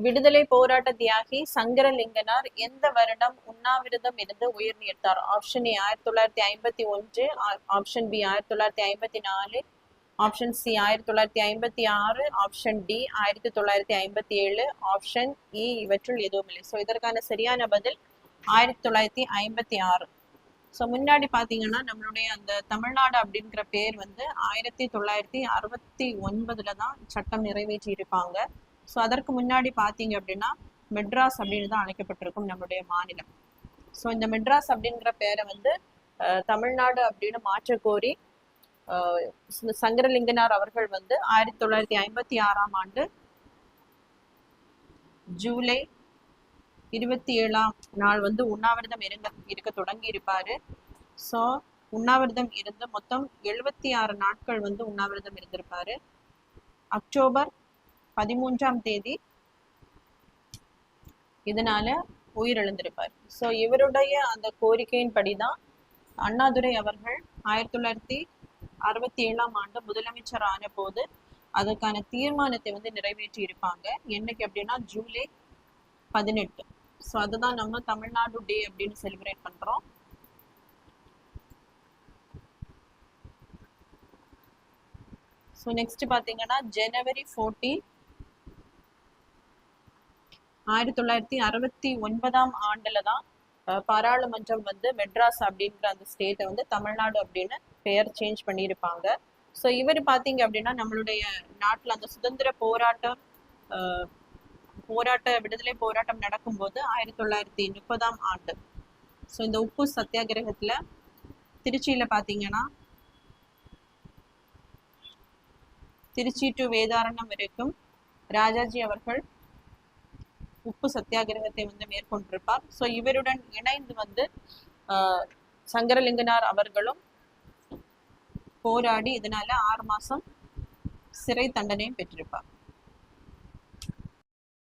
விடுதலை போராட்ட தியாகி சங்கரலிங்கனார் எந்த வருடம் உண்ணாவிரதம் இருந்து உயிர் நீத்தார்? Option A 1951, option B 1954, option C 1956, option D 1957, option E இவற்றுள் எதுவும் இல்லை. ஸோ இதற்கான சரியான பதில் 1956. ஸோ முன்னாடி பார்த்தீங்கன்னா நம்மளுடைய அந்த தமிழ்நாடு அப்படிங்கிற பேர் வந்து 1969 தான் சட்டம் நிறைவேற்றி இருப்பாங்க. ஸோ அதற்கு முன்னாடி பார்த்தீங்க அப்படின்னா மெட்ராஸ் அப்படின்னு தான் அழைக்கப்பட்டிருக்கும் நம்மளுடைய மாநிலம். ஸோ இந்த மெட்ராஸ் அப்படிங்கிற பேரை வந்து தமிழ்நாடு அப்படின்னு மாற்ற கோரி சங்கரலிங்கனார் அவர்கள் வந்து 1956ஆம் ஆண்டு ஜூலை 27ஆம் நாள் வந்து உண்ணாவிரதம் இருக்க தொடங்கி இருப்பாரு. ஸோ உண்ணாவிரதம் இருந்து மொத்தம் 76 நாட்கள் வந்து உண்ணாவிரதம் இருந்திருப்பாரு. அக்டோபர் 13ஆம் தேதி இதனால உயிரிழந்திருப்பார். ஸோ இவருடைய அந்த கோரிக்கையின் படிதான் அண்ணாதுரை அவர்கள் 1967ஆம் ஆண்டு முதலமைச்சர் ஆன போது அதற்கான தீர்மானத்தை வந்து நிறைவேற்றி இருப்பாங்க. என்னைக்கு அப்படின்னா ஜூலை 18. ஸோ அதுதான் நம்ம தமிழ்நாடு டே அப்படின்னு செலிப்ரேட் பண்றோம். ஸோ நெக்ஸ்ட் பார்த்தீங்கன்னா ஜனவரி 14, 1969ஆம் ஆண்டுல தான் பாராளுமன்றம் வந்து மெட்ராஸ் அப்படிங்கிற அந்த ஸ்டேட்டை வந்து தமிழ்நாடு அப்படின்னு பெயர் சேஞ்ச் பண்ணியிருப்பாங்க. ஸோ இவர் பார்த்தீங்க அப்படின்னா நம்மளுடைய நாட்டில் அந்த சுதந்திர விடுதலை போராட்டம் நடக்கும்போது 1930ஆம் ஆண்டு ஸோ இந்த உப்பு சத்தியாகிரகத்தில் திருச்சியில் பார்த்தீங்கன்னா திருச்சி டு வேதாரண்யம் வரைக்கும் ராஜாஜி அவர்கள் உப்பு சத்தியாகிரகத்தை வந்து மேற்கொண்டிருப்பார். ஸோ இவருடன் இணைந்து வந்து சங்கரலிங்கனார் அவர்களும் போராடி இதனால 6 மாசம் சிறை தண்டனையும் பெற்றிருப்பார்.